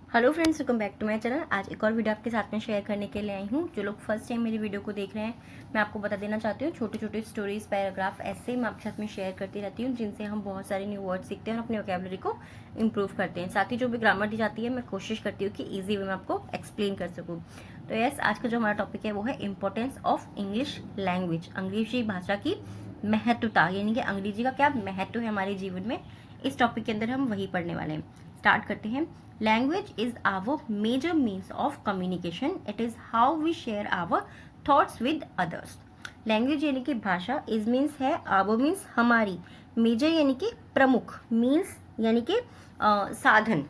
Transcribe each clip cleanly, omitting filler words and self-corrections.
Hello friends, welcome back to my channel. आज एक और वीडियो आपके साथ में शेयर करने के लिए आई हूँ। जो लोग फर्स्ट टाइम मेरी वीडियो को देख रहे हैं, मैं आपको बता देना चाहती हूँ, छोटी छोटी स्टोरीज, पैराग्राफ ऐसे मैं आपके साथ में शेयर करती रहती हूँ, जिनसे हम बहुत सारे न्यू वर्ड सीखते हैं और अपनी वोकैबुलरी को इम्प्रूव करते हैं। साथ ही जो भी ग्रामर दी जाती है, मैं कोशिश करती हूँ कि ईजी वे में आपको एक्सप्लेन कर सकूँ। तो यस, आज का जो हमारा टॉपिक है वो है इम्पोर्टेंस ऑफ इंग्लिश लैंग्वेज, अंग्रेजी भाषा की महत्वता, यानी कि अंग्रेजी का क्या महत्व है हमारे जीवन में। इस टॉपिक के अंदर हम वही पढ़ने वाले हैं। स्टार्ट करते हैं। Language is our major means of communication. It is how we share our thoughts with others. Language यानी कि भाषा, is means है, our means हमारी, major यानी कि प्रमुख, means यानी कि साधन,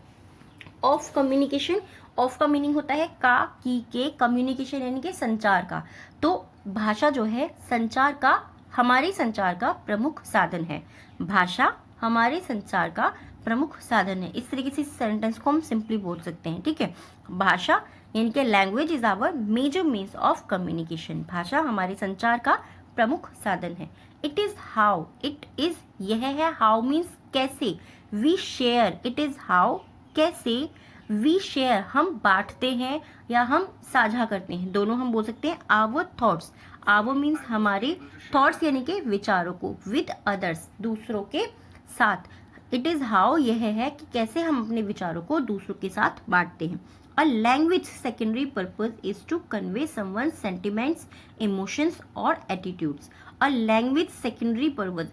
of communication, of का मीनिंग होता है का, की, के, communication यानी कि संचार का। तो भाषा जो है संचार का, हमारे संचार का प्रमुख साधन है। भाषा हमारे संचार का प्रमुख साधन है। इस तरीके से सेंटेंस को हम सिंपली बोल सकते हैं, ठीक है। भाषा यानी कि language is our major means of communication. भाषा हमारे संचार का प्रमुख साधन है। It is how, it is यह है, हाउ मीन्स कैसे, we share, it is how कैसे, वी शेयर हम बांटते हैं या हम साझा करते हैं, दोनों हम बोल सकते हैं। आवर थॉट्स, आवर मीन्स हमारे, थॉट्स यानी कि विचारों को, विद अदर्स दूसरों के साथ। इट इज हाउ यह है कि कैसे हम अपने विचारों को दूसरों के साथ बांटते हैं। A language secondary purpose is to convey someone sentiments, emotions और attitudes. A language secondary purpose,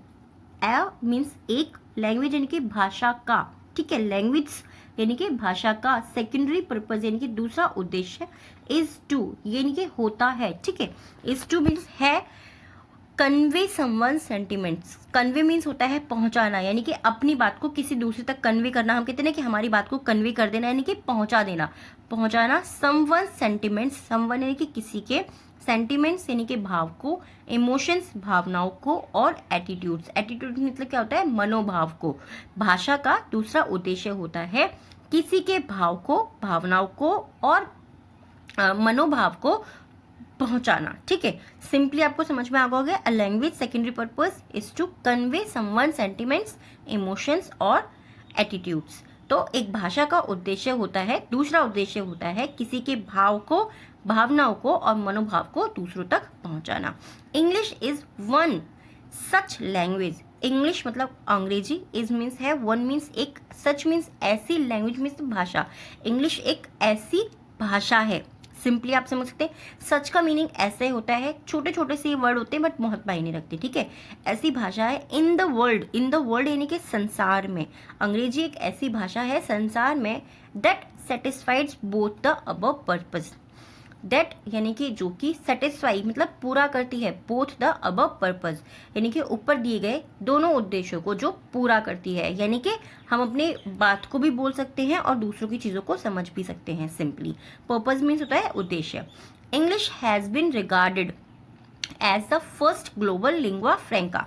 a means एक, लैंग्वेज यानी कि भाषा का, ठीक है, लैंग्वेज यानी कि भाषा का, सेकेंडरी पर्पज यानी कि दूसरा उद्देश्य, इज टू यानी कि होता है, ठीक है, इज टू मीन्स है, convey someone sentiments, convey means होता है पहुंचाना, यानी कि अपनी बात को किसी दूसरे तक कन्वे करना। हम कहते हैं कि हमारी बात को कन्वे कर देना, यानी कि पहुंचा देना, पहुंचाना। समवन सेंटिमेंट्स, समवन यानी कि किसी के, सेंटिमेंट्स यानी कि भाव को, इमोशंस भावनाओं को, और एटीट्यूड्स, एटीट्यूड मतलब क्या होता है, मनोभाव को। भाषा का दूसरा उद्देश्य होता है किसी के भाव को, भावनाओं को और मनोभाव को पहुंचाना, ठीक है। सिंपली आपको समझ में आ गया। A language secondary purpose is to convey someone sentiments, emotions और एटीट्यूड्स। तो एक भाषा का उद्देश्य होता है, दूसरा उद्देश्य होता है किसी के भाव को, भावनाओं को और मनोभाव को दूसरों तक पहुंचाना। English is one such language, English मतलब अंग्रेजी, इज मीन्स है, वन मीन्स एक, सच मीन्स ऐसी, लैंग्वेज मीन्स भाषा। इंग्लिश एक ऐसी भाषा है, सिंपली आप समझ सकते हैं। सच का मीनिंग ऐसे होता है, छोटे छोटे से वर्ड होते हैं बट बहुत मायने रखते हैं, ठीक है। ऐसी भाषा है in the world, in the world यानी कि संसार में, अंग्रेजी एक ऐसी भाषा है संसार में, that satisfies both the above purpose, that यानी कि जो कि, सेटिस्फाई मतलब पूरा करती है, बोथ द अबव पर्पज यानी कि ऊपर दिए गए दोनों उद्देश्यों को जो पूरा करती है, यानी कि हम अपने बात को भी बोल सकते हैं और दूसरों की चीज़ों को समझ भी सकते हैं। सिंपली पर्पज मीन्स होता है उद्देश्य। English has been regarded as the first global lingua franca,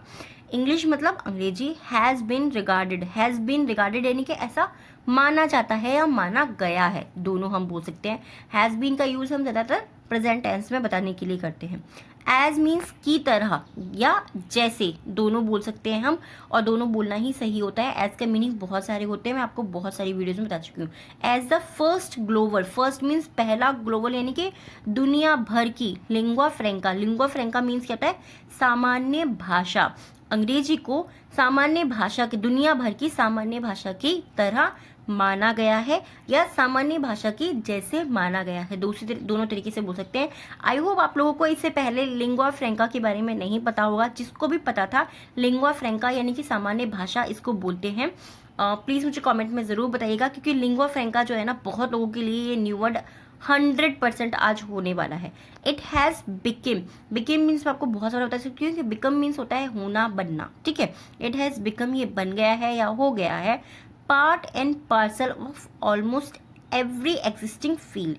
English मतलब अंग्रेजी, has been regarded, has been regarded यानी कि ऐसा माना जाता है या माना गया है, दोनों हम बोल सकते हैं। हैज़ बीन का यूज़ हम ज़्यादातर प्रेजेंट टेंस में बताने के लिए करते हैं। एज मीन्स की तरह या जैसे, दोनों बोल सकते हैं हम, और दोनों बोलना ही सही होता है। एज का मीनिंग बहुत सारे होते हैं, मैं आपको बहुत सारी वीडियोज़ में बता चुकी हूँ। As the first global, first means पहला, ग्लोबल यानी कि दुनिया भर की, lingua franca, lingua franca means क्या होता है, सामान्य भाषा, अंग्रेजी को सामान्य भाषा की, दुनिया भर की सामान्य भाषा की तरह माना गया है या सामान्य भाषा की जैसे माना गया है, दोनों तरीके से बोल सकते हैं। आई होप आप लोगों को इससे पहले लिंग्वा फ्रैंका के बारे में नहीं पता होगा। जिसको भी पता था, लिंग्वा फ्रैंका यानी कि सामान्य भाषा इसको बोलते हैं। प्लीज़ मुझे कमेंट में ज़रूर बताइएगा, क्योंकि लिंग्वा फ्रैंका जो है ना, बहुत लोगों के लिए ये न्यू वर्ड 100% आज होने वाला है। It has became, became means मैं आपको बहुत सारा बता सकती हूँ कि बिकम मीन्स होता है होना, बनना, ठीक है। इट हैज़ बिकम ये बन गया है या हो गया है, part and parcel of almost every existing field.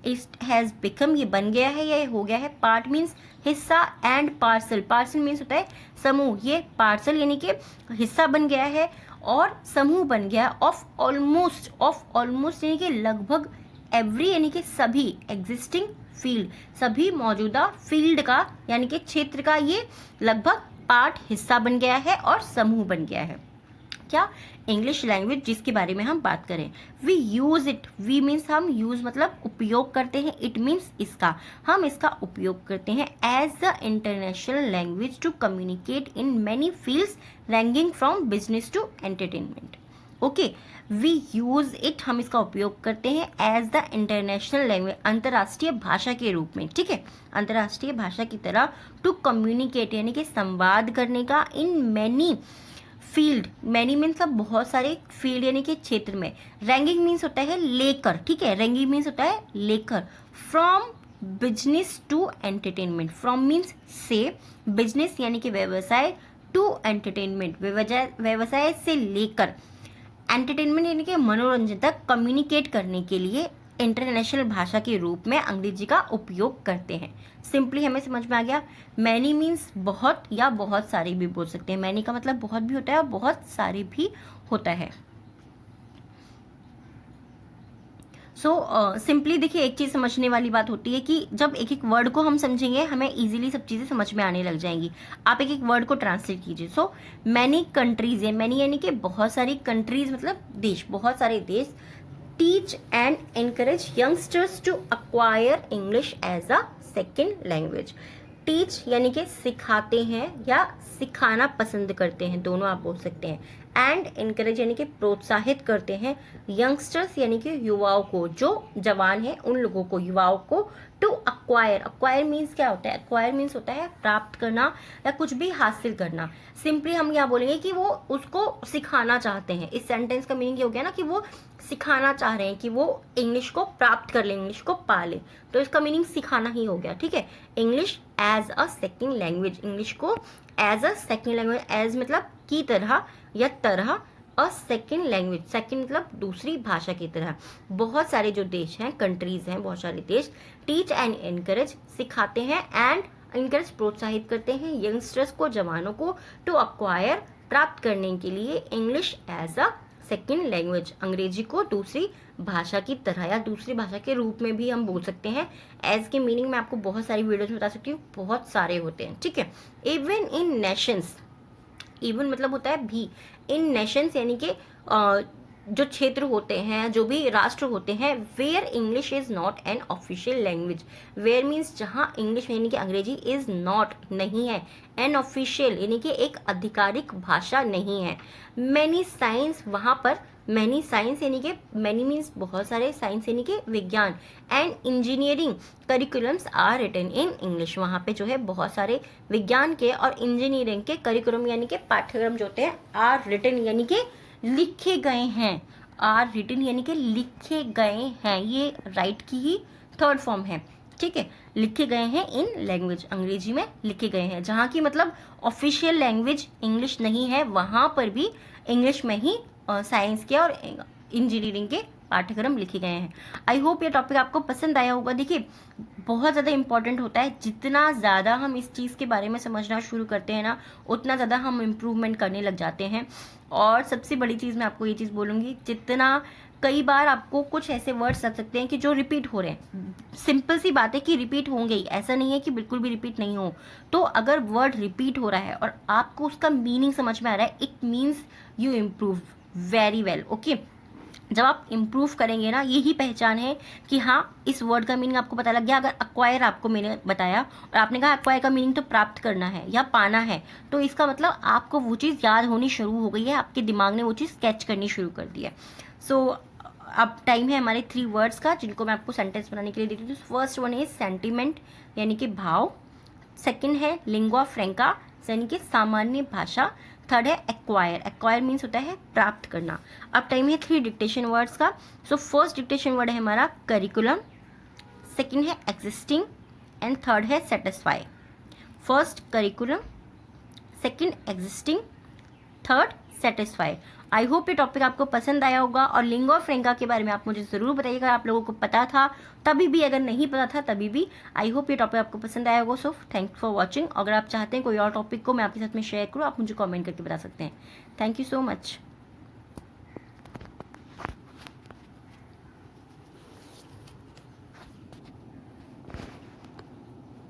It has become ये बन गया है या ये हो गया है, पार्ट मीन्स हिस्सा, एंड पार्सल, पार्सल मीन्स होता है समूह, ये पार्सल यानी कि हिस्सा बन गया है और समूह बन गया, ऑफ ऑलमोस्ट, ऑफ ऑलमोस्ट यानी कि लगभग, एवरी यानी कि सभी, एग्जिस्टिंग फील्ड सभी मौजूदा फील्ड का यानी कि क्षेत्र का ये लगभग पार्ट, हिस्सा बन गया है और समूह बन गया है, क्या, इंग्लिश लैंग्वेज जिसके बारे में हम बात करें। We use it, we means हम यूज मतलब उपयोग करते हैं, इट मीन्स इसका, हम इसका उपयोग करते हैं as a international language to communicate in many fields ranging from business to entertainment. Okay, we use it, हम इसका उपयोग करते हैं एज द इंटरनेशनल लैंग्वेज, अंतर्राष्ट्रीय भाषा के रूप में, ठीक है, अंतर्राष्ट्रीय भाषा की तरह, टू कम्युनिकेट यानी कि संवाद करने का, in many field, many means अब बहुत सारे, फील्ड यानी कि क्षेत्र में, रैंकिंग मीन्स होता है लेकर, ठीक है, रैंकिंग मीन्स होता है लेकर, from business to entertainment, from means से, बिजनेस यानी कि व्यवसाय, टू एंटरटेनमेंट व्यवसाय से लेकर, एंटरटेनमेंट यानी कि मनोरंजन तक कम्युनिकेट करने के लिए इंटरनेशनल भाषा के रूप में अंग्रेजी का उपयोग करते हैं। सिंपली हमें समझ में आ गया। मैनी मीन्स बहुत या बहुत सारे भी बोल सकते हैं, मैनी का मतलब बहुत भी होता है और बहुत सारे भी होता है। सिंपली देखिए, एक चीज़ समझने वाली बात होती है कि जब एक एक वर्ड को हम समझेंगे हमें इजीली सब चीज़ें समझ में आने लग जाएंगी। आप एक एक वर्ड को ट्रांसलेट कीजिए। मैनी कंट्रीज है, मैनी यानी कि बहुत सारी, कंट्रीज मतलब देश, बहुत सारे देश, teach and encourage youngsters to acquire English as a second language. Teach यानी कि सिखाते हैं या सिखाना पसंद करते हैं, दोनों आप बोल सकते हैं। एंड इनकरेज यानी कि प्रोत्साहित करते हैं, यंगस्टर्स यानी कि युवाओं को, जो जवान हैं उन लोगों को, युवाओं को, टू अक्वायर, अक्वायर मीन्स क्या होता है, अक्वायर मीन्स होता है प्राप्त करना या कुछ भी हासिल करना। सिंपली हम क्या बोलेंगे कि वो उसको सिखाना चाहते हैं। इस सेंटेंस का मीनिंग ये हो गया ना कि वो सिखाना चाह रहे हैं कि वो इंग्लिश को प्राप्त कर ले, इंग्लिश को पा ले, तो इसका मीनिंग सिखाना ही हो गया, ठीक है। English as a second language, English को as a second language, as मतलब की तरह या तरह, अ सेकेंड लैंग्वेज, सेकेंड मतलब दूसरी भाषा की तरह। बहुत सारे जो देश हैं, कंट्रीज हैं, बहुत सारे देश टीच एंड एनकरेज सिखाते हैं, एंड इनकरेज प्रोत्साहित करते हैं यंगस्टर्स को, जवानों को, टू अक्वायर प्राप्त करने के लिए English as a second language, अंग्रेजी को दूसरी भाषा की तरह या दूसरी भाषा के रूप में भी हम बोल सकते हैं। एज के मीनिंग मैं आपको बहुत सारी वीडियोज में बता सकती हूँ, बहुत सारे होते हैं, ठीक है। इवन इन नेशंस, इवन मतलब होता है भी, इन नेशंस यानी कि जो क्षेत्र होते हैं, जो भी राष्ट्र होते हैं, where English is not an official language, where means जहाँ इंग्लिश यानी कि अंग्रेजी इज नॉट नहीं है, एन ऑफिशियल यानी कि एक आधिकारिक भाषा नहीं है। मैनी साइंस, वहाँ पर मैनी साइंस यानी कि मैनी मीन्स बहुत सारे, साइंस यानी कि विज्ञान, and engineering curriculums are written in English, वहाँ पे जो है बहुत सारे विज्ञान के और इंजीनियरिंग के करिकुलम यानी कि पाठ्यक्रम जो होते हैं, आर रिटन यानी कि लिखे गए हैं, आर रिटन यानी कि लिखे गए हैं, ये राइट की ही थर्ड फॉर्म है, ठीक है, लिखे गए हैं इन लैंग्वेज, अंग्रेजी में लिखे गए हैं। जहाँ की मतलब ऑफिशियल लैंग्वेज इंग्लिश नहीं है, वहाँ पर भी इंग्लिश में ही साइंस के और इंजीनियरिंग के पाठ्यक्रम लिखे गए हैं। आई होप ये टॉपिक आपको पसंद आया होगा। देखिए, बहुत ज़्यादा इंपॉर्टेंट होता है, जितना ज़्यादा हम इस चीज़ के बारे में समझना शुरू करते हैं ना, उतना ज़्यादा हम इम्प्रूवमेंट करने लग जाते हैं। और सबसे बड़ी चीज़ मैं आपको ये चीज़ बोलूँगी, जितना कई बार आपको कुछ ऐसे वर्ड्स लग सकते हैं कि जो रिपीट हो रहे हैं, सिंपल सी बात है कि रिपीट होंगे ही, ऐसा नहीं है कि बिल्कुल भी रिपीट नहीं हो। तो अगर वर्ड रिपीट हो रहा है और आपको उसका मीनिंग समझ में आ रहा है, it means you improve very well, okay. जब आप इम्प्रूव करेंगे ना, यही पहचान है कि हाँ, इस वर्ड का मीनिंग आपको पता लग गया। अगर अक्वायर आपको मैंने बताया और आपने कहा अक्वायर का मीनिंग तो प्राप्त करना है या पाना है, तो इसका मतलब आपको वो चीज़ याद होनी शुरू हो गई है, आपके दिमाग ने वो चीज़ कैच करनी शुरू कर दी है। सो अब टाइम है हमारे 3 वर्ड्स का, जिनको मैं आपको सेंटेंस बनाने के लिए देती हूँ। फर्स्ट वन इज सेंटिमेंट यानी कि भाव, सेकेंड है लिंगुआ फ्रैंका यानी कि सामान्य भाषा, थर्ड है एक्वायर, एक्वायर मीन्स होता है प्राप्त करना। अब टाइम है 3 डिक्टेशन वर्ड्स का। सो फर्स्ट डिक्टेशन वर्ड है हमारा करिकुलम, सेकेंड है एग्जिस्टिंग एंड थर्ड है satisfy. First curriculum, second existing, third satisfy. I hope ये टॉपिक आपको पसंद आया होगा। और लिंगुआ फ्रैंका के बारे में आप मुझे ज़रूर बताइएगा, आप लोगों को पता था तभी भी, अगर नहीं पता था तभी भी। आई होप ये टॉपिक आपको पसंद आया होगा। So thanks for watching. अगर आप चाहते हैं कोई और टॉपिक को मैं आपके साथ में शेयर करूँ, आप मुझे कमेंट करके बता सकते हैं। Thank you so much.